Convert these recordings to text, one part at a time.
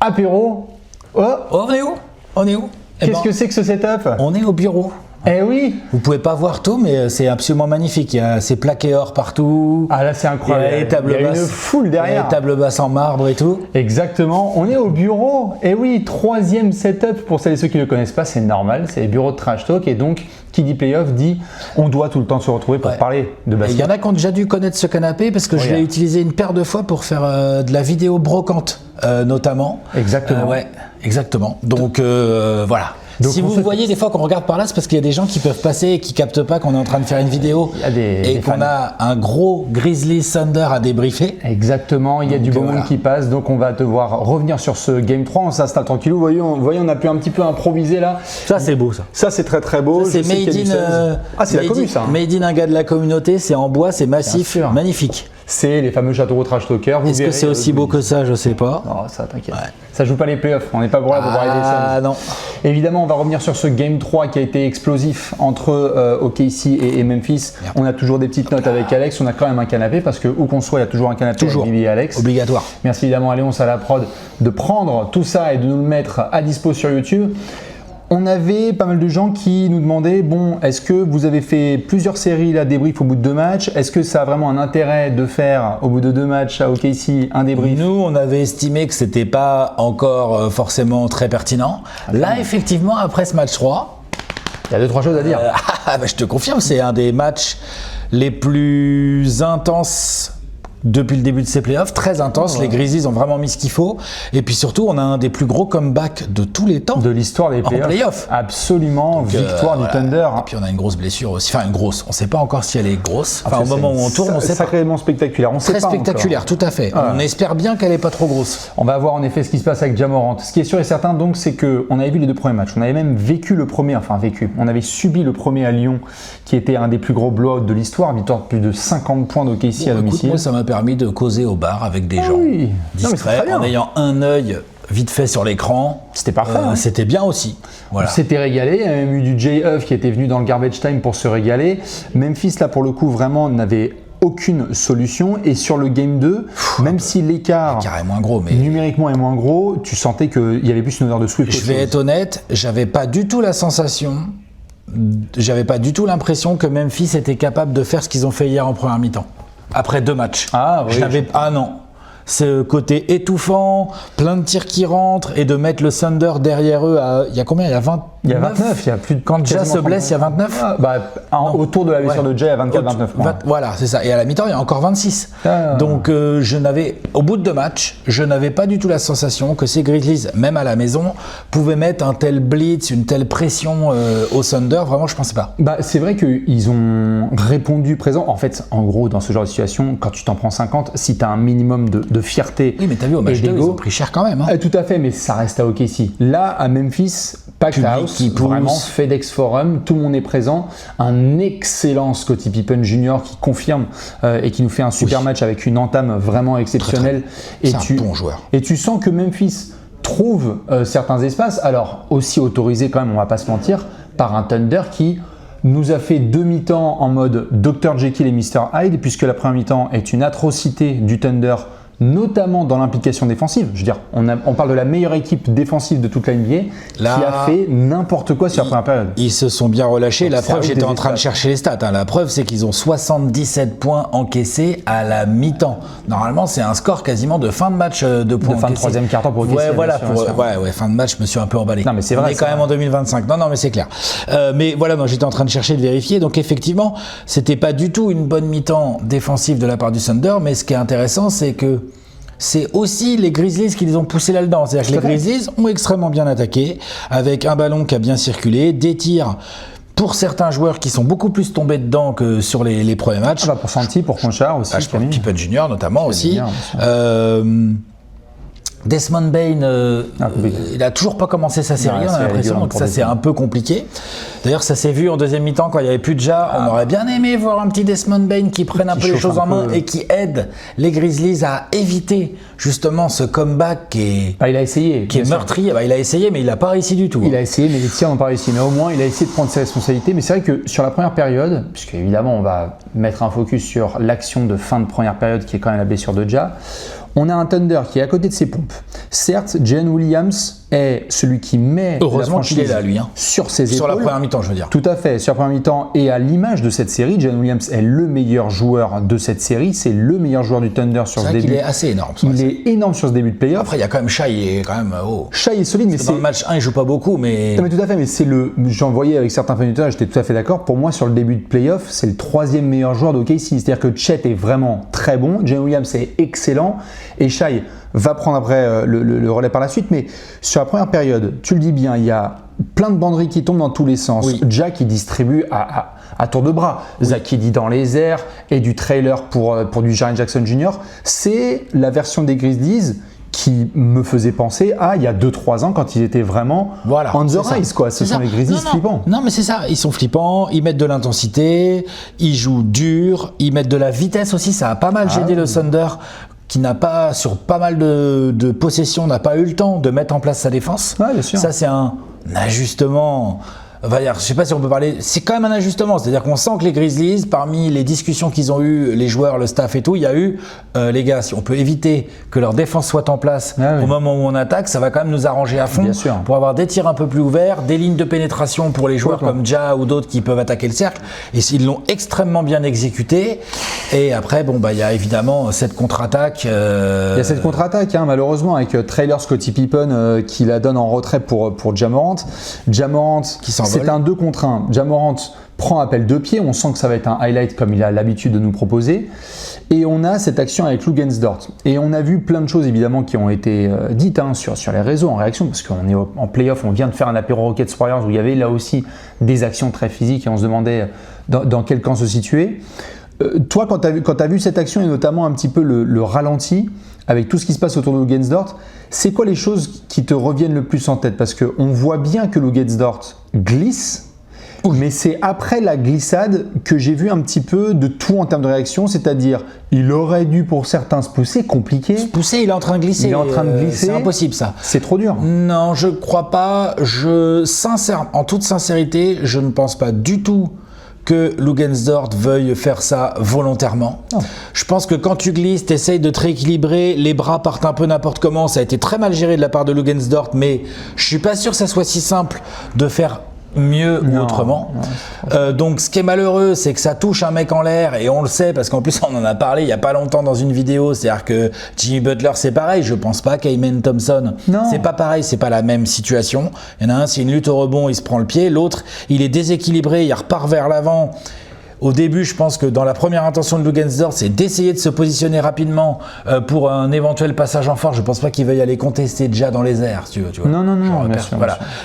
Apéro. Oh, On est où? On est où? qu'est-ce que c'est que ce setup? On est au bureau. Eh oui. Vous pouvez pas voir tout, mais c'est absolument magnifique. Il y a ces plaqués or partout. Ah là c'est incroyable. Il y a les tables Il y a basses. une foule Il y a derrière. les tables basses en marbre et tout. Exactement, on est au bureau. Et oui, 3e setup pour celles et ceux qui ne le connaissent pas, c'est normal, c'est les bureaux de Trash Talk. Et donc, qui dit playoff dit on doit tout le temps se retrouver pour parler de Et il basket. y en a qui ont déjà dû connaître ce canapé parce que je l'ai utilisé une paire de fois pour faire de la vidéo brocante, notamment. Exactement. Ouais, exactement. Donc voilà. Donc, si vous voyez des fois qu'on regarde par là, c'est parce qu'il y a des gens qui peuvent passer et qui captent pas qu'on est en train de faire une vidéo Il y a des qu'on fans. a un gros Grizzlies Thunder à débriefer. Exactement, il y a du beau monde qui passe, donc on va devoir revenir sur ce Game 3, on s'installe tranquillou. Vous voyez, on a pu un petit peu improviser là. Ça c'est beau ça. Ça c'est très très beau. Ça, c'est Je sais qu'il y a du 16. Ah c'est la commu ça. Made in un gars de la communauté, c'est en bois, c'est massif, Bien sûr. magnifique. C'est les fameux châteaux Trash Talker. Est-ce que c'est aussi beau que ça? Je sais pas. Non, ça t'inquiète. Ça joue pas les playoffs, on n'est pas pour là pour voir les Suns. Ah non. Évidemment, on va revenir sur ce Game 3 qui a été explosif entre OKC et Memphis. On a toujours des petites notes avec Alex, on a quand même un canapé parce que où qu'on soit, il y a toujours un canapé avec Billy et Alex. Obligatoire. Merci évidemment à Léonce à la prod de prendre tout ça et de nous le mettre à dispo sur YouTube. On avait pas mal de gens qui nous demandaient, bon, est-ce que vous avez fait plusieurs séries là, débrief au bout de 2 matchs? Est-ce que ça a vraiment un intérêt de faire au bout de 2 matchs à OKC un débrief? Nous, on avait estimé que c'était pas encore forcément très pertinent. Là, effectivement, après ce match 3, il y a 2-3 choses à dire. Je te confirme, c'est un des matchs les plus intenses depuis le début de ces playoffs, très intense. Les Grizzlies ont vraiment mis ce qu'il faut. Et puis surtout, on a un des plus gros comebacks de tous les temps. De l'histoire des playoffs. Absolument, donc, victoire du Thunder. Et puis on a une grosse blessure aussi. Enfin, une grosse. On ne sait pas encore si elle est grosse. Enfin, au moment où on tourne, on sait pas. Sacrément spectaculaire. On sait très pas spectaculaire, encore. Tout à fait. On espère bien qu'elle n'est pas trop grosse. On va voir en effet ce qui se passe avec Ja Morant. Ce qui est sûr et certain, donc, c'est qu'on avait vu les 2 premiers matchs. On avait même vécu le premier, on avait subi le premier à Lyon, qui était un des plus gros blowouts de l'histoire. Victoire de plus de 50 points d'OKC à domicile. Moi, ça m'a permis de causer au bar avec des gens discrets, en ayant un œil vite fait sur l'écran. C'était parfait. C'était bien aussi. Voilà. On s'était régalé. Il y a même eu du Jay Huff qui était venu dans le garbage time pour se régaler. Memphis, là, pour le coup, vraiment n'avait aucune solution. Et sur le Game 2, même si l'écart numériquement est moins gros, tu sentais qu'il y avait plus une odeur de sweep. Je vais être honnête, j'avais pas du tout la sensation, j'avais pas du tout l'impression que Memphis était capable de faire ce qu'ils ont fait hier en première mi-temps. Après 2 matchs. Ah oui. Ah non. Ce côté étouffant, plein de tirs qui rentrent et de mettre le Thunder derrière eux à. Il y a combien? Il y a 29. Il y a 29. Il y a plus de. Quand Ja se blesse, il y a 29. Autour de la blessure de Ja, il y a 24-29. Voilà, c'est ça. Et à la mi-temps, il y a encore 26. Donc, au bout de 2 matchs, je n'avais pas du tout la sensation que ces Grizzlies, même à la maison, pouvaient mettre un tel blitz, une telle pression au Thunder. Vraiment, je ne pensais pas. C'est vrai qu'ils ont répondu présent. En fait, en gros, dans ce genre de situation, quand tu t'en prends 50, si tu as un minimum de fierté. Oui, mais t'as vu, au match 2, ils ont pris cher quand même. Tout à fait, mais ça reste à OKC. Là, à Memphis, packed house, qui pousse. Vraiment FedEx Forum, tout le monde est présent. Un excellent Scottie Pippen Jr. qui confirme et qui nous fait un super match avec une entame vraiment exceptionnelle. C'est un bon joueur. Et tu sens que Memphis trouve certains espaces, alors aussi autorisé quand même, on va pas se mentir, par un Thunder qui nous a fait 2 mi-temps en mode Dr Jekyll et Mr Hyde, puisque la première mi-temps est une atrocité du Thunder, notamment dans l'implication défensive. Je veux dire, on parle de la meilleure équipe défensive de toute la NBA qui a fait n'importe quoi sur la première période. Ils se sont bien relâchés. La preuve, j'étais en train de chercher les stats. La preuve, c'est qu'ils ont 77 points encaissés à la mi-temps. Normalement, c'est un score quasiment de fin de match de points encaissés. Fin de 3e quart-temps pour OKC. Ouais, voilà. Fin de match, je me suis un peu emballé. Non, mais c'est vrai. On est quand même en 2025. Non, mais c'est clair. Mais voilà, j'étais en train de chercher, de vérifier. Donc effectivement, c'était pas du tout une bonne mi-temps défensive de la part du Thunder. Mais ce qui est intéressant, c'est que c'est aussi les Grizzlies qui les ont poussés là-dedans. C'est-à-dire que les Grizzlies ont extrêmement bien attaqué, avec un ballon qui a bien circulé, des tirs pour certains joueurs qui sont beaucoup plus tombés dedans que sur les premiers matchs. Pour Santi, pour Conchar aussi. Pour Pippen Jr. notamment aussi. Desmond Bane, il n'a toujours pas commencé sa série, on a l'impression, donc ça c'est un peu compliqué. D'ailleurs, ça s'est vu en deuxième mi-temps quand il n'y avait plus de Ja. On aurait bien aimé voir un petit Desmond Bane qui prenne un peu les choses en main et qui aide les Grizzlies à éviter justement ce comeback qui est, il a essayé, qui est meurtrier. Il a essayé, mais il n'a pas réussi du tout. Il a essayé, mais les tirs n'ont pas réussi. Mais au moins, il a essayé de prendre ses responsabilités. Mais c'est vrai que sur la première période, puisque évidemment, on va mettre un focus sur l'action de fin de première période qui est quand même la blessure de Ja. On a un Thunder qui est à côté de ses pompes, Certes, Jalen Williams est celui qui met heureusement la qu'il est franchise là, lui, hein. sur ses épaules. Sur la première mi-temps, je veux dire. Tout à fait, sur la première mi-temps. Et à l'image de cette série, Jalen Williams est le meilleur joueur de cette série. C'est le meilleur joueur du Thunder sur ce début. C'est vrai qu'il est assez énorme. Il est énorme sur ce début de playoff. Après, il y a quand même Shai, il est quand même haut. Shai est solide, mais Dans le match 1, il joue pas beaucoup, mais... Non, mais tout à fait, mais c'est le... J'en voyais avec certains fans et j'étais tout à fait d'accord. Pour moi, sur le début de playoff, c'est le 3e meilleur joueur de OKC. C'est-à-dire que Chet est vraiment très bon, Jalen Williams est excellent, et Shai va prendre après le relais par la suite. Mais sur la première période, tu le dis bien, il y a plein de banderies qui tombent dans tous les sens. Oui. Jack, il distribue à tour de bras. Oui. Zach dit dans les airs et du trailer pour du Jaren Jackson Jr. C'est la version des Grizzlies qui me faisait penser à il y a 2-3 ans quand ils étaient vraiment on the rise, quoi. Ce sont les Grizzlies flippants. Non, mais c'est ça, ils sont flippants, ils mettent de l'intensité, ils jouent dur, ils mettent de la vitesse aussi, ça a pas mal gêné le Thunder qui n'a pas, sur pas mal de possessions, n'a pas eu le temps de mettre en place sa défense. Ouais, bien sûr. Ça, c'est un ajustement... Je sais pas si on peut parler, c'est quand même un ajustement, c'est-à-dire qu'on sent que les Grizzlies, parmi les discussions qu'ils ont eues, les joueurs, le staff et tout, il y a eu, les gars, si on peut éviter que leur défense soit en place au moment où on attaque, ça va quand même nous arranger à fond pour avoir des tirs un peu plus ouverts, des lignes de pénétration pour les joueurs comme Ja ou d'autres qui peuvent attaquer le cercle, et ils l'ont extrêmement bien exécuté. Et après, il y a évidemment cette contre-attaque. Il y a cette contre-attaque, malheureusement, avec Trailer Scottie Pippen qui la donne en retrait pour Ja Morant. Ja Morant qui s'en c'est un 2 contre 1. Ja Morant prend appel 2 pieds. On sent que ça va être un highlight comme il a l'habitude de nous proposer. Et on a cette action avec Lugensdort. Et on a vu plein de choses évidemment qui ont été dites sur les réseaux en réaction, parce qu'on est en playoff, on vient de faire un apéro Rockets Warriors où il y avait là aussi des actions très physiques et on se demandait dans quel camp se situer. Toi, quand tu as vu cette action et notamment un petit peu le ralenti, avec tout ce qui se passe autour de Lugensdort, c'est quoi les choses qui te reviennent le plus en tête? Parce qu'on voit bien que Lugensdort glisse, mais c'est après la glissade que j'ai vu un petit peu de tout en termes de réaction, c'est-à-dire il aurait dû pour certains se pousser, compliqué. Se pousser, il est en train de glisser. Il est en train de glisser. C'est impossible ça. C'est trop dur. Non, je crois pas. En toute sincérité, je ne pense pas du tout que Lugensdort veuille faire ça volontairement. Oh. Je pense que quand tu glisses, tu essayes de te rééquilibrer, les bras partent un peu n'importe comment, ça a été très mal géré de la part de Lugensdort, mais je suis pas sûr que ça soit si simple de faire mieux ou autrement. Donc ce qui est malheureux, c'est que ça touche un mec en l'air, et on le sait parce qu'en plus on en a parlé il y a pas longtemps dans une vidéo, c'est-à-dire que Jimmy Butler c'est pareil, je pense pas qu'Amen Thompson c'est pas pareil, c'est pas la même situation. Il y en a un, c'est une lutte au rebond, il se prend le pied, l'autre il est déséquilibré, il repart vers l'avant. Au début, je pense que dans la première intention de Lugensdort, c'est d'essayer de se positionner rapidement pour un éventuel passage en force. Je pense pas qu'il veuille aller contester déjà dans les airs, si tu veux. Tu vois. Non, bien sûr.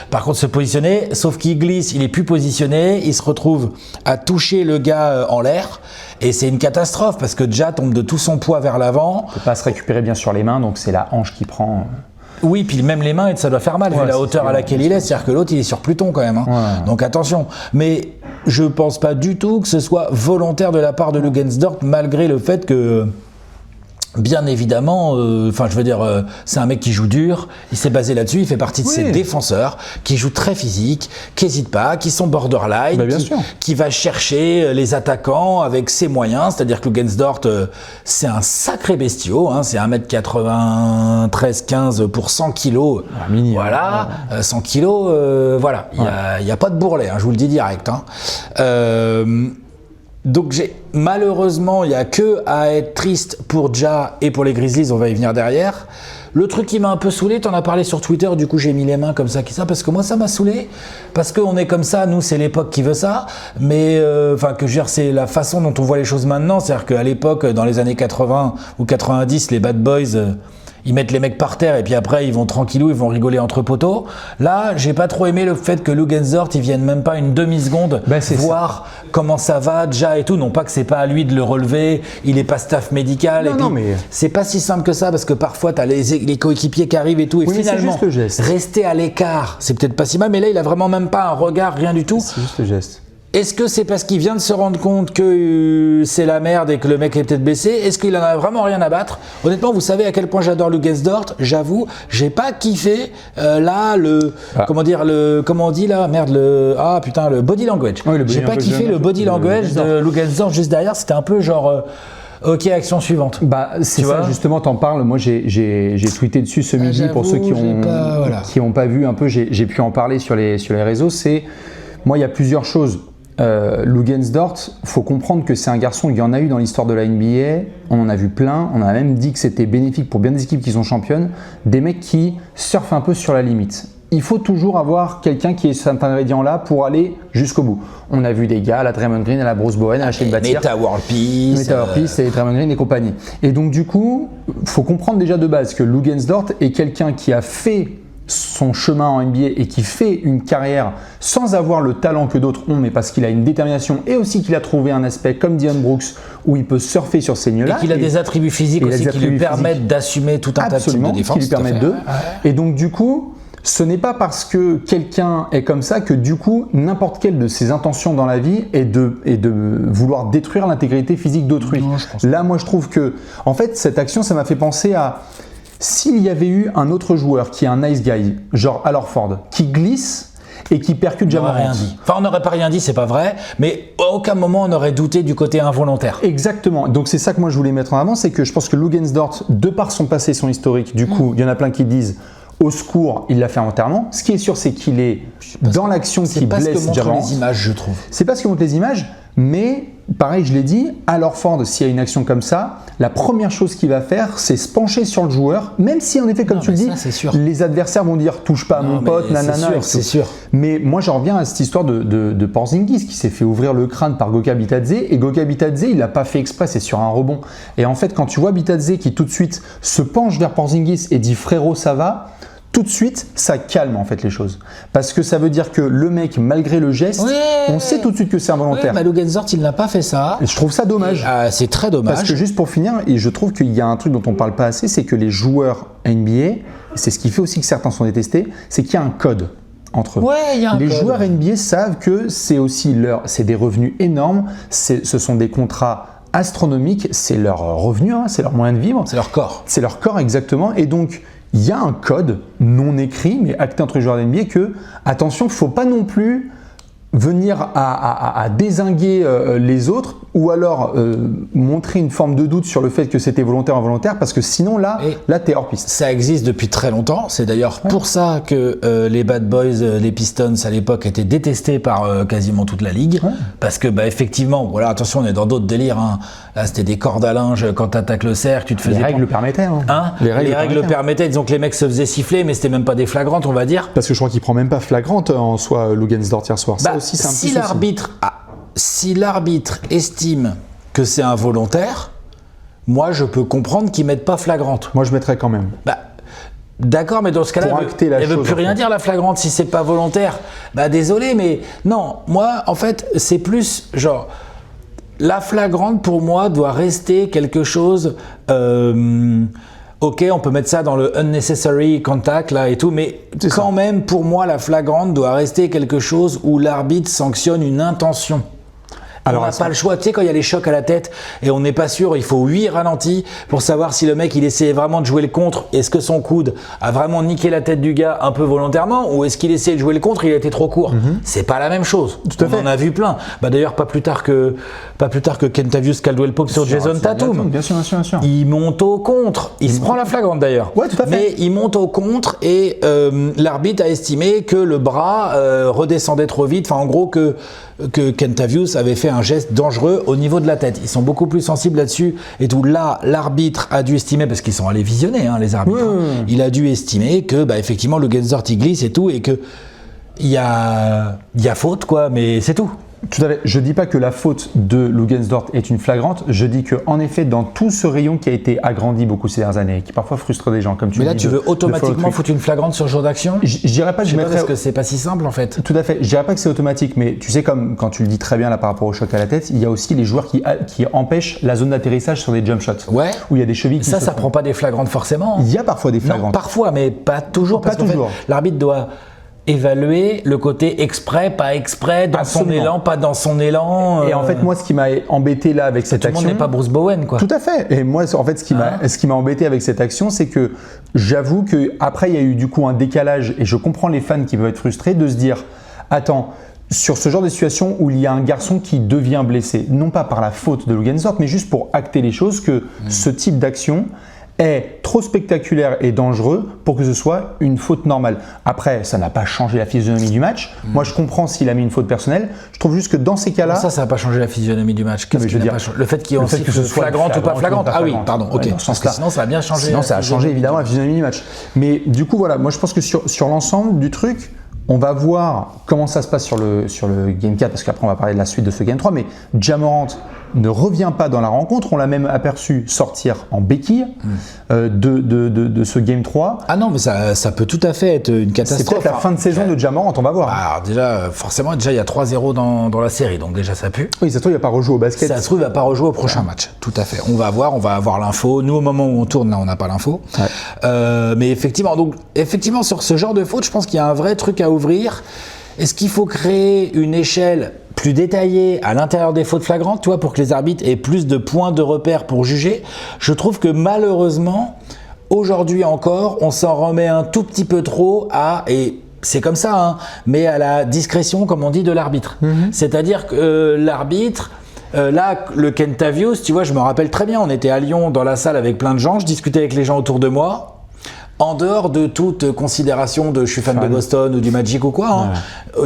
Par contre, se positionner, sauf qu'il glisse, il est plus positionné, il se retrouve à toucher le gars en l'air. Et c'est une catastrophe parce que Ja tombe de tout son poids vers l'avant. Il ne peut pas se récupérer bien sur les mains, donc c'est la hanche qui prend... Oui, puis même les mains, ça doit faire mal vu la hauteur à laquelle il est. C'est-à-dire que l'autre, il est sur Pluton quand même. Donc attention. Mais je pense pas du tout que ce soit volontaire de la part de Lugensdort, malgré le fait que, bien évidemment, c'est un mec qui joue dur, il s'est basé là-dessus, il fait partie de ces défenseurs qui jouent très physique, qui n'hésitent pas, qui sont borderline, qui va chercher les attaquants avec ses moyens, c'est-à-dire que Lugensdort, c'est un sacré bestiau, c'est 1m93-15 pour 100 kilos, 100 kilos, il n'y a pas de bourrelet, je vous le dis direct. Donc malheureusement, il n'y a que à être triste pour Ja et pour les Grizzlies, on va y venir derrière. Le truc qui m'a un peu saoulé, t'en as parlé sur Twitter, du coup j'ai mis les mains comme ça, parce que moi ça m'a saoulé, parce qu'on est comme ça, nous c'est l'époque qui veut ça, mais c'est la façon dont on voit les choses maintenant, c'est-à-dire qu'à l'époque, dans les années 80 ou 90, les bad boys... ils mettent les mecs par terre et puis après ils vont tranquillou, ils vont rigoler entre poteaux. Là, j'ai pas trop aimé le fait que Lugensdort, ils viennent même pas une demi-seconde voir comment ça va, Ja et tout. Non pas que c'est pas à lui de le relever, il est pas staff médical. Mais c'est pas si simple que ça parce que parfois t'as les coéquipiers qui arrivent et tout. Et finalement, rester à l'écart, c'est peut-être pas si mal, mais là il a vraiment même pas un regard, rien du tout. C'est juste le geste. Est-ce que c'est parce qu'il vient de se rendre compte que c'est la merde et que le mec est peut-être blessé? Est-ce qu'il en a vraiment rien à battre? Honnêtement, vous savez à quel point j'adore Lugensdort. J'avoue, j'ai pas kiffé le body language. J'ai pas kiffé le body language de Lugensdort juste derrière. C'était un peu genre Ok, action suivante. Bah, c'est Tu ça, vois justement, t'en parles. Moi, j'ai tweeté dessus ce midi j'avoue, pour ceux qui j'ai ont pas vu un peu. J'ai pu en parler sur les réseaux. Moi, il y a plusieurs choses. Luguensdort, faut comprendre que c'est un garçon, il y en a eu dans l'histoire de la NBA, on en a vu plein, on a même dit que c'était bénéfique pour bien des équipes qui sont championnes, des mecs qui surfent un peu sur la limite. Il faut toujours avoir quelqu'un qui ait cet ingrédient-là pour aller jusqu'au bout. On a vu des gars à la Draymond Green, à la Bruce Bowen, à la Shane Battier. Meta World Peace. Et Draymond Green et compagnie. Et donc du coup, il faut comprendre déjà de base que Luguensdort est quelqu'un qui a fait son chemin en NBA et qui fait une carrière sans avoir le talent que d'autres ont, mais parce qu'il a une détermination et aussi qu'il a trouvé un aspect comme Dillon Brooks où il peut surfer sur ces lieux-là. Et qu'il a des attributs physiques aussi qui lui permettent d'assumer tout un tas de types de défense. Qui lui permettent de. Et donc du coup, ce n'est pas parce que quelqu'un est comme ça que du coup, n'importe quelle de ses intentions dans la vie est de vouloir détruire l'intégrité physique d'autrui. Là, moi, je trouve que, en fait, cette action, ça m'a fait penser à s'il y avait eu un autre joueur qui est un nice guy, genre Al Horford, qui glisse et qui percute Ja Morant. Enfin, on n'aurait pas rien dit, c'est pas vrai, mais à aucun moment on aurait douté du côté involontaire. Exactement. Donc c'est ça que moi je voulais mettre en avant, c'est que je pense que Luguensdort, de par son passé, son historique, du coup, il y en a plein qui disent au secours, il l'a fait entièrement. Ce qui est sûr, c'est qu'il est dans l'action qui blesse Ja Morant. C'est pas ce que montrent les images, je trouve. C'est pas ce que montrent les images, mais pareil, je l'ai dit, Al Horford, s'il y a une action comme ça, la première chose qu'il va faire, c'est se pencher sur le joueur, même si en effet, comme tu le dis, les adversaires vont dire touche pas à mon pote, nanana. C'est sûr. Mais moi, j'en reviens à cette histoire de Porzingis qui s'est fait ouvrir le crâne par Goga Bitadze, et Goga Bitadze, il l'a pas fait exprès, c'est sur un rebond. Et en fait, quand tu vois Bitadze qui tout de suite se penche vers Porzingis et dit frérot, ça va, tout de suite, ça calme en fait les choses. Parce que ça veut dire que le mec, malgré le geste, on sait tout de suite que c'est involontaire. Mais Luguensdort, il n'a pas fait ça. Et je trouve ça dommage. C'est très dommage. Parce que juste pour finir, et je trouve qu'il y a un truc dont on parle pas assez, c'est que les joueurs NBA, c'est ce qui fait aussi que certains sont détestés, c'est qu'il y a un code entre eux. Les joueurs NBA savent que c'est aussi c'est des revenus énormes, ce sont des contrats astronomiques, c'est leur revenu, hein, c'est leur moyen de vivre. C'est leur corps. C'est leur corps, exactement. Et donc, il y a un code non écrit, mais acté entre les joueurs d'NBA que, attention, il ne faut pas non plus venir à dézinguer les autres ou alors montrer une forme de doute sur le fait que c'était volontaire ou involontaire, parce que sinon, là tu es hors piste. Ça existe depuis très longtemps. C'est d'ailleurs pour ça que les Bad Boys, les Pistons à l'époque étaient détestés par quasiment toute la ligue. Parce que, effectivement, voilà, attention, on est dans d'autres délires. Hein. Là, c'était des cordes à linge. Quand tu attaques le cercle, tu te faisais. Les règles le permettaient. Les règles le permettaient. Disons que les mecs se faisaient siffler, mais c'était même pas des flagrantes, on va dire. Parce que je crois qu'il prend même pas flagrante en soi, Luguensdort hier soir. Ça aussi, c'est un si l'arbitre estime que c'est involontaire, moi je peux comprendre qu'ils mettent pas flagrante. Moi je mettrais quand même. D'accord, mais dans ce cas-là, elle veut plus rien dire la flagrante si c'est pas volontaire. Désolé, mais non, moi en fait c'est plus genre la flagrante pour moi doit rester quelque chose. Ok, on peut mettre ça dans le unnecessary contact là et tout, mais quand même pour moi la flagrante doit rester quelque chose où l'arbitre sanctionne une intention. Alors, on n'a pas le choix, tu sais, quand il y a les chocs à la tête et on n'est pas sûr, il faut 8 ralentis pour savoir si le mec il essayait vraiment de jouer le contre, est-ce que son coude a vraiment niqué la tête du gars un peu volontairement ou est-ce qu'il essayait de jouer le contre, il a été trop court. C'est pas la même chose. Tout à fait. On en a vu plein. D'ailleurs, pas plus tard que Kentavious Caldwell-Pope sur Jason Tatum. Bien sûr. Il monte au contre. Il se prend la flagrante d'ailleurs. Ouais, tout à fait. Mais il monte au contre et l'arbitre a estimé que le bras redescendait trop vite. Enfin, en gros, que Kentavious avait fait un geste dangereux au niveau de la tête. Ils sont beaucoup plus sensibles là-dessus et tout. Là, l'arbitre a dû estimer, parce qu'ils sont allés visionner, les arbitres, il a dû estimer que, effectivement, Luguensdort il glisse et tout, et que il y a faute, quoi, mais c'est tout. Tout à fait. Je dis pas que la faute de Luguensdort est une flagrante. Je dis que en effet, dans tout ce rayon qui a été agrandi beaucoup ces dernières années, qui parfois frustre des gens, comme tu dis. Mais là, tu veux automatiquement foutre une flagrante sur jour d'action ? Je dirais pas que je mettrais. Parce que c'est pas si simple en fait. Tout à fait. Je dirais pas que c'est automatique, mais tu sais, comme quand tu le dis très bien là par rapport au choc à la tête, il y a aussi les joueurs qui empêchent la zone d'atterrissage sur des jump shots. Ouais. Où il y a des chevilles qui ça prend pas des flagrantes forcément. Il y a parfois des flagrantes. Non, parfois, mais pas toujours. Pas toujours. L'arbitre doit évaluer le côté exprès, pas exprès, dans son élan, pas dans son élan. Et en fait, moi, ce qui m'a embêté là avec cette action… Tout le monde n'est pas Bruce Bowen, quoi. Tout à fait. Et moi, en fait, ce qui m'a embêté avec cette action, c'est que j'avoue qu'après, il y a eu du coup un décalage, et je comprends les fans qui peuvent être frustrés de se dire « Attends, sur ce genre de situation où il y a un garçon qui devient blessé, non pas par la faute de Luguensdorf, mais juste pour acter les choses, que ce type d'action est trop spectaculaire et dangereux pour que ce soit une faute normale. Après, ça n'a pas changé la physionomie du match. Moi, je comprends s'il a mis une faute personnelle. Je trouve juste que dans ces cas-là... Ça n'a pas changé la physionomie du match. Qu'est-ce qui n'a pas changé ? Le fait qu'il y ait aussi flagrante ou pas flagrante. Ah oui, pardon, ok. Parce que sinon, ça a bien changé. Sinon, ça a changé évidemment la physionomie du match. Mais du coup, voilà, moi je pense que sur l'ensemble du truc, on va voir comment ça se passe sur le Game 4, parce qu'après on va parler de la suite de ce Game 3, mais Ja-Morant ne revient pas dans la rencontre, on l'a même aperçu sortir en béquille de ce Game 3. Ah non, mais ça peut tout à fait être une catastrophe. C'est peut-être la fin de saison de Ja-Morant, on va voir. Alors déjà, forcément, il y a 3-0 dans la série, donc déjà ça pue. Oui, ça se trouve, il va pas rejouer au basket. Ça se trouve, il va pas rejouer au prochain match, tout à fait. On va avoir l'info. Nous, au moment où on tourne, là, on n'a pas l'info. Ouais. Mais effectivement, sur ce genre de faute, je pense qu'il y a un vrai truc à ouvrir. Est-ce qu'il faut créer une échelle plus détaillée à l'intérieur des fautes flagrantes, tu vois, pour que les arbitres aient plus de points de repère pour juger ? Je trouve que malheureusement, aujourd'hui encore, on s'en remet un tout petit peu trop et c'est comme ça, hein, mais à la discrétion, comme on dit, de l'arbitre. C'est-à-dire que l'arbitre... là, le Kentavious, tu vois, je me rappelle très bien, on était à Lyon dans la salle avec plein de gens, je discutais avec les gens autour de moi. En dehors de toute considération de je suis fan de Boston ou du Magic ou quoi,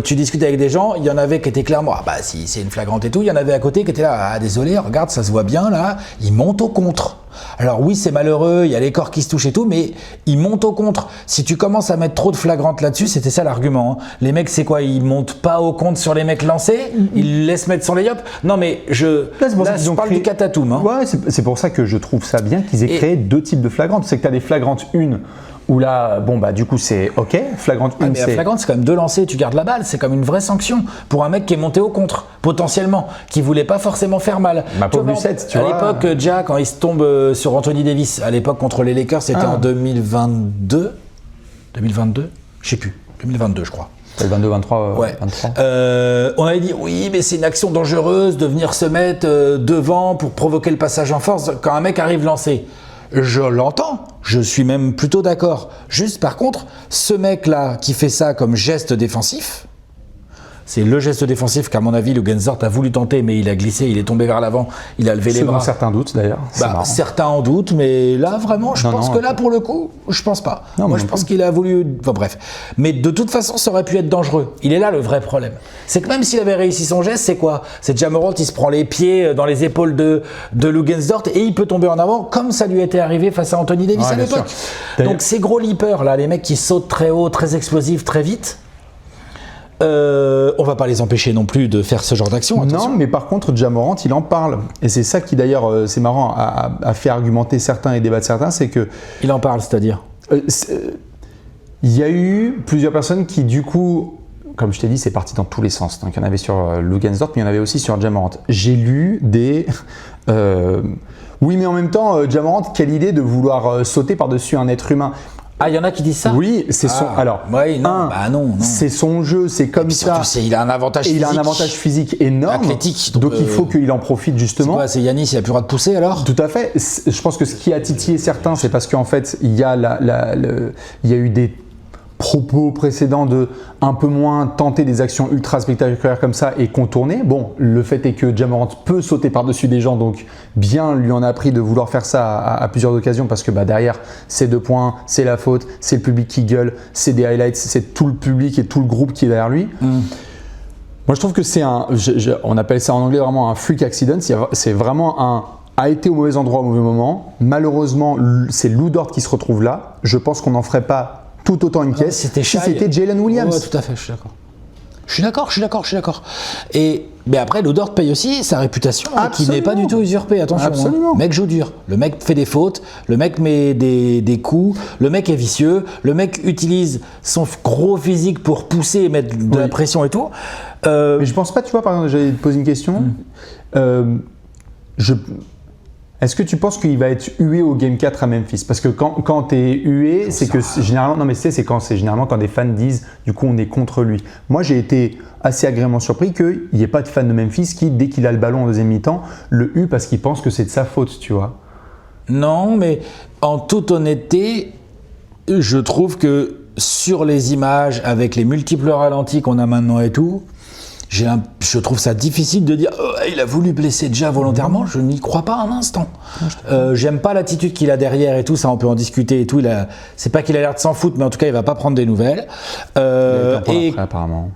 tu discutes avec des gens, il y en avait qui étaient clairement, si c'est une flagrante et tout, il y en avait à côté qui étaient là, désolé, regarde, ça se voit bien là, ils montent au contre. Alors oui, c'est malheureux, il y a les corps qui se touchent et tout, mais ils montent au contre. Si tu commences à mettre trop de flagrantes là-dessus, c'était ça l'argument. Hein. Les mecs, c'est quoi ? Ils montent pas au contre sur les mecs lancés, ils laissent mettre son lay-up. Non mais je parle du catatoum. Hein. Ouais, c'est pour ça que je trouve ça bien qu'ils aient créé deux types de flagrantes. C'est que tu as des flagrantes une où là, du coup c'est ok, flagrante 1 mais la flagrante c'est quand même 2 lancers, tu gardes la balle, c'est comme une vraie sanction pour un mec qui est monté au contre, potentiellement, qui voulait pas forcément faire mal. Pauvre Lucette, tu vois. À l'époque, Ja, quand il se tombe sur Anthony Davis, à l'époque contre les Lakers, c'était en 2022 je sais plus, 2022 je crois. 22, 23, ouais. 23. On avait dit oui, mais c'est une action dangereuse de venir se mettre devant pour provoquer le passage en force quand un mec arrive lancé. Je l'entends, je suis même plutôt d'accord. Juste par contre, ce mec-là qui fait ça comme geste défensif, c'est le geste défensif qu'à mon avis, Luguensdorf a voulu tenter, mais il a glissé, il est tombé vers l'avant, il a levé les bras. Certains doutent d'ailleurs. Certains en doutent, mais là vraiment, je pense que là pour le coup, je pense pas. Moi je pense qu'il a voulu. Enfin bref. Mais de toute façon, ça aurait pu être dangereux. Il est là le vrai problème. C'est que même s'il avait réussi son geste, c'est quoi ? C'est Ja-Morant, il se prend les pieds dans les épaules de Luguensdorf et il peut tomber en avant, comme ça lui était arrivé face à Anthony Davis à l'époque. Donc ces gros leapers là, les mecs qui sautent très haut, très explosifs, très vite. On va pas les empêcher non plus de faire ce genre d'action. Non, mais par contre, Ja-Morant, il en parle. Et c'est ça qui d'ailleurs, c'est marrant, a fait argumenter certains et débattre certains, c'est que... Il en parle, c'est-à-dire il y a eu plusieurs personnes qui, du coup, comme je t'ai dit, c'est parti dans tous les sens. Donc il y en avait sur Luguensdorf, mais il y en avait aussi sur Ja-Morant. J'ai lu des... oui, mais en même temps, Ja-Morant, quelle idée de vouloir sauter par-dessus un être humain. Ah, il y en a qui disent ça ? Oui, c'est son. Alors, non, c'est son jeu, c'est comme ça. Surtout, il a un avantage physique. Il a un avantage physique énorme. Athlétique. Donc il faut qu'il en profite justement. C'est quoi ? C'est Giannis, il a plus le droit de pousser alors ? Tout à fait. Je pense que ce qui a titillé certains, c'est parce qu'en fait, il y a il y a eu des propos précédents de un peu moins tenter des actions ultra spectaculaires comme ça et contourner. Bon, le fait est que Ja-Morant peut sauter par-dessus des gens, donc bien lui en a pris de vouloir faire ça à plusieurs occasions parce que derrière, c'est 2 points, c'est la faute, c'est le public qui gueule, c'est des highlights, c'est tout le public et tout le groupe qui est derrière lui. Moi, je trouve que c'est on appelle ça en anglais vraiment un freak accident. C'est vraiment a été au mauvais endroit au mauvais moment. Malheureusement, c'est Lou Dort qui se retrouve là. Je pense qu'on n'en ferait pas tout autant une pièce si c'était Jalen Williams. Ouais, tout à fait, je suis d'accord. Je suis d'accord. Mais après, Lou Dort paye aussi sa réputation, qui n'est pas du tout usurpée, attention. Absolument. Le mec joue dur, le mec fait des fautes, le mec met des coups, le mec est vicieux, le mec utilise son gros physique pour pousser et mettre de la pression et tout. Mais je pense pas, tu vois, par exemple, j'allais te poser une question. Est-ce que tu penses qu'il va être hué au Game 4 à Memphis ? Parce que quand tu es hué, c'est que généralement, c'est généralement quand des fans disent du coup on est contre lui. Moi j'ai été assez agréablement surpris qu'il n'y ait pas de fan de Memphis qui, dès qu'il a le ballon en deuxième mi-temps, le hue parce qu'il pense que c'est de sa faute, tu vois. Non, mais en toute honnêteté, je trouve que sur les images, avec les multiples ralentis qu'on a maintenant et tout, je trouve ça difficile de dire il a voulu blesser déjà volontairement. Je n'y crois pas un instant. J'aime pas l'attitude qu'il a derrière et tout, ça on peut en discuter et tout. C'est pas qu'il a l'air de s'en foutre, mais en tout cas il va pas prendre des nouvelles. Après, apparemment.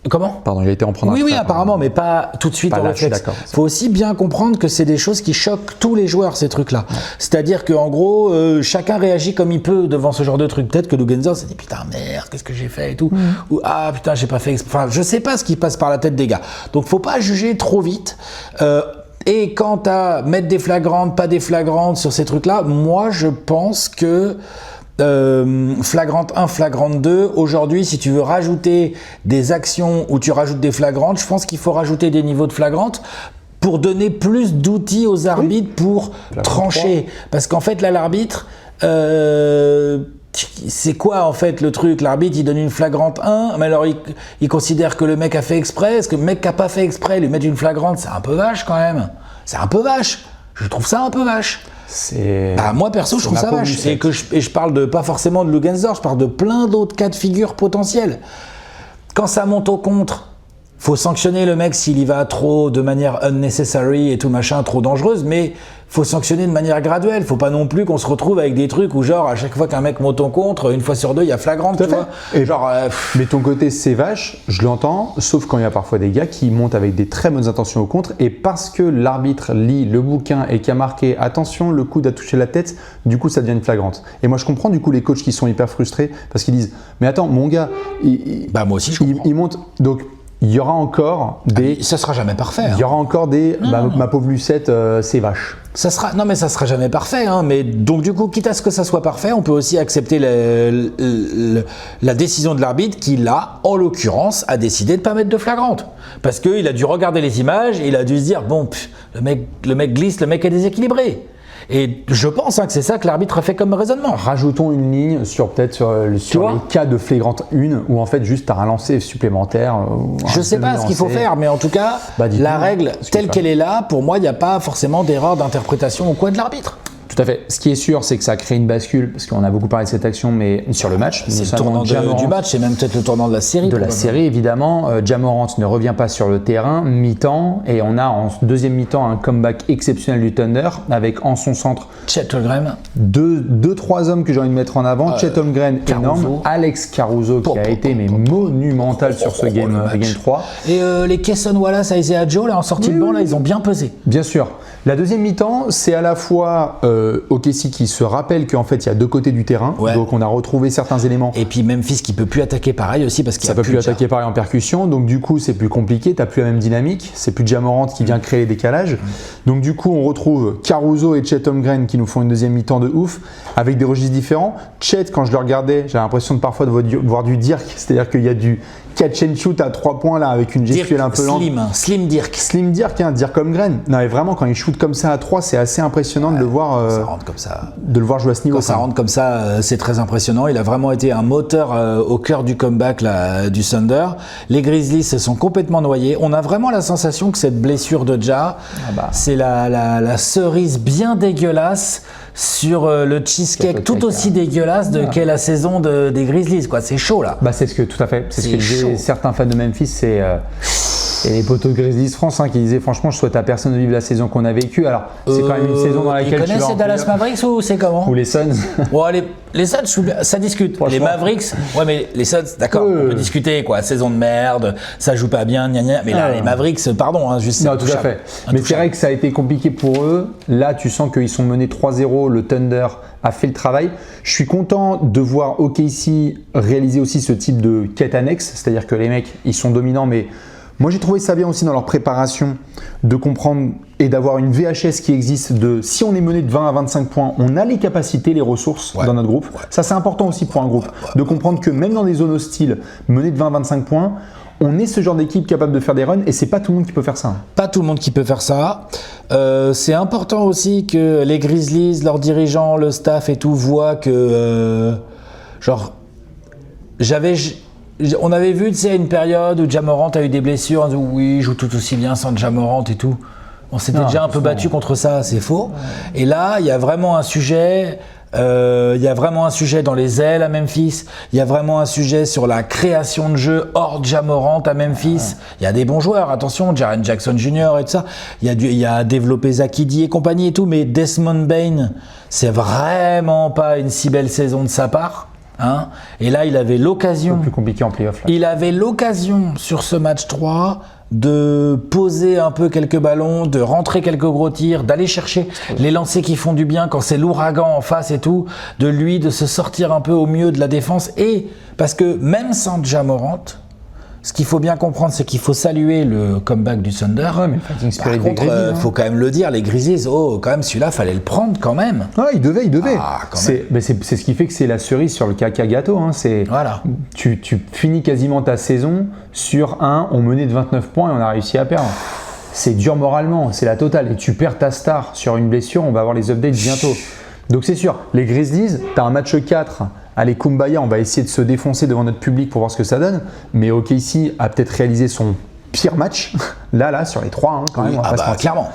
Comment ? Pardon, il a été en prendre. Oui, apparemment, mais pas tout de suite en réflexe. Il faut aussi bien comprendre que c'est des choses qui choquent tous les joueurs, ces trucs-là. Ouais. C'est-à-dire qu'en gros, chacun réagit comme il peut devant ce genre de truc. Peut-être que Lugenzer s'est dit putain, merde, qu'est-ce que j'ai fait et tout. Ou ah putain, j'ai pas fait exprès. Enfin, je sais pas ce qui passe par la tête des gars. Donc, faut pas juger trop vite. Et quant à mettre des flagrantes, pas des flagrantes sur ces trucs-là, moi, je pense que. Flagrante 1, flagrante 2, aujourd'hui si tu veux rajouter des actions où tu rajoutes des flagrantes, je pense qu'il faut rajouter des niveaux de flagrantes pour donner plus d'outils aux arbitres pour trancher, parce qu'en fait là l'arbitre c'est quoi en fait le truc? L'arbitre il donne une flagrante 1, mais alors il considère que le mec a fait exprès, est-ce que le mec qui a pas fait exprès lui mettre une flagrante, c'est un peu vache quand même, c'est un peu vache, je trouve ça un peu vache. Moi perso je trouve ça vache et je parle pas forcément de Lugenzer, je parle de plein d'autres cas de figure potentiels. Quand ça monte au contre, faut sanctionner le mec s'il y va trop de manière unnecessary et tout machin, trop dangereuse, mais faut sanctionner de manière graduelle. Faut pas non plus qu'on se retrouve avec des trucs où genre à chaque fois qu'un mec monte au contre, une fois sur deux il y a flagrante, tu vois. Et genre mais ton côté c'est vache, je l'entends, sauf quand il y a parfois des gars qui montent avec des très bonnes intentions au contre et parce que l'arbitre lit le bouquin et qui a marqué attention le coude a touché la tête, du coup ça devient une flagrante. Et moi je comprends du coup les coachs qui sont hyper frustrés parce qu'ils disent mais attends mon gars, moi aussi je comprends. Il monte donc il y aura encore des. Ça sera jamais parfait. Il y aura encore des. Ma pauvre Lucette, c'est vache. Ça sera jamais parfait. Hein, mais donc du coup, quitte à ce que ça soit parfait, on peut aussi accepter la décision de l'arbitre qui là, en l'occurrence, a décidé de pas mettre de flagrante, parce qu'il a dû regarder les images et il a dû se dire bon, le mec glisse, le mec est déséquilibré. Et je pense que c'est ça que l'arbitre a fait comme raisonnement. Rajoutons une ligne sur les cas de flagrante 1 où en fait juste tu as un lancer supplémentaire. Je sais pas ce qu'il faut faire, mais en tout cas, la règle telle qu'elle est là, pour moi, il n'y a pas forcément d'erreur d'interprétation au coin de l'arbitre. Tout à fait. Ce qui est sûr, c'est que ça crée une bascule, parce qu'on a beaucoup parlé de cette action, mais sur le match. C'est le tournant du match, c'est même peut-être le tournant de la série. De la série, évidemment. Ja Morant ne revient pas sur le terrain, mi-temps, et on a en deuxième mi-temps un comeback exceptionnel du Thunder, avec en son centre Chet Holmgren. Trois hommes que j'ai envie de mettre en avant. Chet Holmgren, énorme. Alex Caruso, qui a été monumental sur ce game 3. Et les Cason Wallace, Isaiah Joe, là, en sortie de banc, là, ils ont bien pesé. Bien sûr. La deuxième mi-temps, c'est à la fois OKC qui se rappelle qu'en fait il y a deux côtés du terrain, donc on a retrouvé certains éléments. Et puis Memphis qui peut plus attaquer pareil aussi parce qu'il ça peut plus attaquer pareil en percussion, donc du coup c'est plus compliqué, t'as plus la même dynamique, c'est plus Ja Morant qui vient créer les décalages. Donc du coup on retrouve Caruso et Chet Holmgren qui nous font une deuxième mi-temps de ouf avec des registres différents. Chet, quand je le regardais, j'ai l'impression de parfois de voir du Dirk, c'est-à-dire qu'il y a du catch and shoot à 3 points là avec une gestuelle un peu lente. Slim Dirk. Slim Dirk, Dirk Holmgren. Non mais vraiment quand il shoot comme ça à 3, c'est assez impressionnant de le voir. Ça rentre comme ça. De le voir jouer à ce niveau. Quand ça rentre comme ça, c'est très impressionnant. Il a vraiment été un moteur au cœur du comeback là, du Thunder. Les Grizzlies se sont complètement noyés. On a vraiment la sensation que cette blessure de Ja, c'est la cerise bien dégueulasse sur le cheesecake tout aussi dégueulasse qu'est la saison des Grizzlies, quoi. C'est chaud là. C'est ce que tout à fait. C'est ce que disaient certains fans de Memphis, c'est et les potos de Grizzlies France qui disaient franchement je souhaite à personne de vivre la saison qu'on a vécue. Alors c'est quand même une saison dans laquelle tu connais ces Dallas Mavericks ou c'est comment? Ou les Suns. Les Suns, ça discute. Les Mavericks, mais les Suns, d'accord, on peut discuter quoi. Saison de merde, ça joue pas bien, gna gna. Mais là les Mavericks, pardon, juste. Non, tout à fait. Mais c'est vrai que ça a été compliqué pour eux. Là tu sens qu'ils sont menés 3-0, le Thunder a fait le travail. Je suis content de voir OKC réaliser aussi ce type de quête annexe, c'est-à-dire que les mecs ils sont dominants, mais moi j'ai trouvé ça bien aussi dans leur préparation de comprendre et d'avoir une VHS qui existe de si on est mené de 20 à 25 points, on a les capacités, les ressources dans notre groupe. Ça c'est important aussi pour un groupe, de comprendre que même dans des zones hostiles, mené de 20 à 25 points, on est ce genre d'équipe capable de faire des runs et c'est pas tout le monde qui peut faire ça. Pas tout le monde qui peut faire ça. C'est important aussi que les Grizzlies, leurs dirigeants, le staff et tout voient que on avait vu, tu sais, une période où Ja Morant a eu des blessures, on dit oui, il joue tout aussi bien sans Ja Morant et tout. On s'était déjà un peu battu contre ça, c'est faux. Et là, il y a vraiment un sujet Il y a vraiment un sujet dans les ailes à Memphis. Il y a vraiment un sujet sur la création de jeu hors Ja Morant à Memphis. Il y a des bons joueurs, attention, Jaren Jackson Jr. et tout ça. Il y a à développer Zakidi et compagnie et tout, mais Desmond Bane, c'est vraiment pas une si belle saison de sa part. Hein, et là, il avait l'occasion. C'est plus compliqué en playoff. Il avait l'occasion sur ce match 3 de poser un peu quelques ballons, de rentrer quelques gros tirs, d'aller chercher les lancers qui font du bien quand c'est l'ouragan en face et tout, de se sortir un peu au mieux de la défense. Et parce que même sans Ja Morant, ce qu'il faut bien comprendre, c'est qu'il faut saluer le comeback du Thunder. Ouais, mais le fighting spirit Par des contre, Grizzlies, faut quand même le dire, les Grizzlies, quand même, celui-là, fallait le prendre quand même. Ouais, il devait. Ah, quand C'est ce qui fait que c'est la cerise sur le caca gâteau. Hein. Voilà. Tu finis quasiment ta saison sur on menait de 29 points et on a réussi à perdre. C'est dur moralement, c'est la totale. Et tu perds ta star sur une blessure, on va avoir les updates bientôt. Donc c'est sûr, les Grizzlies, tu as un match 4, allez Kumbaya, on va essayer de se défoncer devant notre public pour voir ce que ça donne. Mais OKC a peut-être réalisé son pire match, là, sur les 3, hein, quand même. Clairement.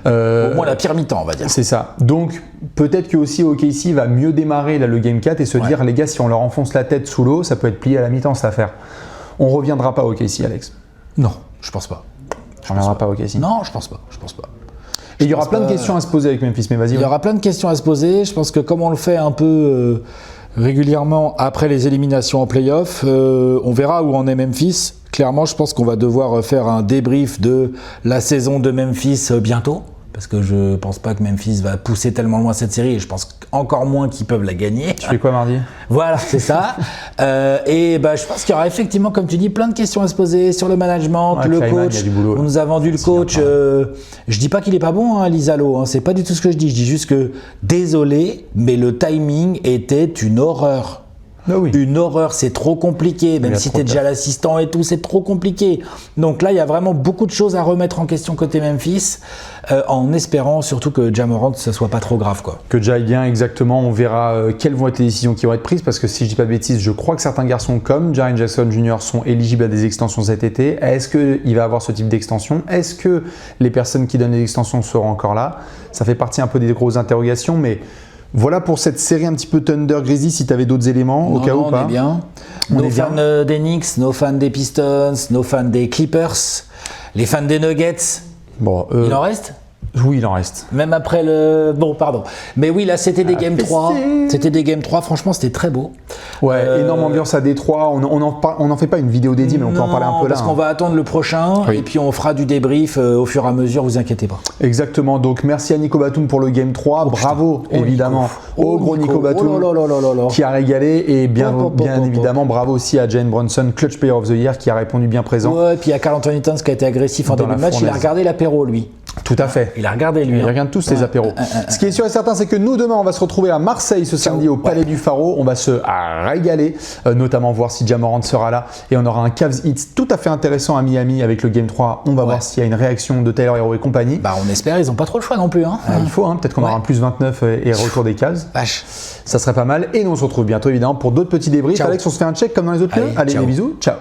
Ouais. Au moins la pire mi-temps, on va dire. C'est ça. Donc, peut-être que aussi OKC va mieux démarrer là, le Game 4 et se dire, les gars, si on leur enfonce la tête sous l'eau, ça peut être plié à la mi-temps, cette affaire. On ne reviendra pas à OKC, Alex. Non, je pense pas. On ne reviendra pas à OKC. Non, je pense pas. Et il y aura plein de questions à se poser avec Memphis, mais vas-y. Il y aura plein de questions à se poser. Je pense que comme on le fait un peu régulièrement après les éliminations en play-off, on verra où en est Memphis. Clairement, je pense qu'on va devoir faire un débrief de la saison de Memphis bientôt. Parce que je pense pas que Memphis va pousser tellement loin cette série et je pense encore moins qu'ils peuvent la gagner. Tu fais quoi mardi ? Voilà, c'est ça. Je pense qu'il y aura effectivement, comme tu dis, plein de questions à se poser sur le management, le coach. On nous a vendu le coach. Je dis pas qu'il est pas bon, hein, Lizalo. Hein, c'est pas du tout ce que je dis. Je dis juste que désolé, mais le timing était une horreur. Ah oui. Une horreur, c'est trop compliqué, même si tu es déjà l'assistant et tout, c'est trop compliqué. Donc là, il y a vraiment beaucoup de choses à remettre en question côté Memphis, en espérant surtout que Ja Morant, ça soit pas trop grave, quoi. Que Ja aille bien, exactement. On verra quelles vont être les décisions qui vont être prises, parce que si je dis pas de bêtises, je crois que certains garçons comme Jaren Jackson Jr. sont éligibles à des extensions cet été. Est-ce qu'il va avoir ce type d'extension ? Est-ce que les personnes qui donnent les extensions seront encore là ? Ça fait partie un peu des grosses interrogations, mais... Voilà pour cette série un petit peu Thunder Grizzlies, si tu avais d'autres éléments au cas où pas. On est bien. Nos fans des Knicks, nos fans des Pistons, nos fans des Clippers, les fans des Nuggets. Bon, il en reste ? Oui, il en reste. Même après le... Bon, pardon. Mais oui, là, c'était des Game 3. C'était des Game 3. Franchement, c'était très beau. Ouais, énorme ambiance à Détroit. On n'en fait pas une vidéo dédiée, mais on peut en parler un peu là. Parce qu'on va attendre le prochain et puis on fera du débrief au fur et à mesure, vous inquiétez pas. Exactement. Donc, merci à Nico Batum pour le Game 3. Bravo, évidemment, au gros Nico Batum qui a régalé. Et bien évidemment, bravo aussi à Jalen Brunson, Clutch Player of the Year, qui a répondu bien présent. Ouais, et puis à Karl Anthony Towns qui a été agressif en début de match. Il a regardé l'apéro, lui. Tout à fait. Il a regardé, lui. Il regarde tous les apéros. Ce qui est sûr et certain, c'est que nous, demain, on va se retrouver à Marseille ce samedi au Palais du Pharo. On va se régaler, notamment voir si Ja Morant sera là. Et on aura un Cavs Hits tout à fait intéressant à Miami avec le Game 3. On va voir s'il y a une réaction de Tyler Hero et compagnie. Bah, on espère, ils n'ont pas trop le choix non plus. Hein. Il faut, hein, peut-être qu'on aura un plus 29 et retour des Cavs. Vache. Ça serait pas mal. Et nous, on se retrouve bientôt, évidemment, pour d'autres petits débriefs. Alex, on se fait un check comme dans les autres lieux. Allez, des bisous. Ciao.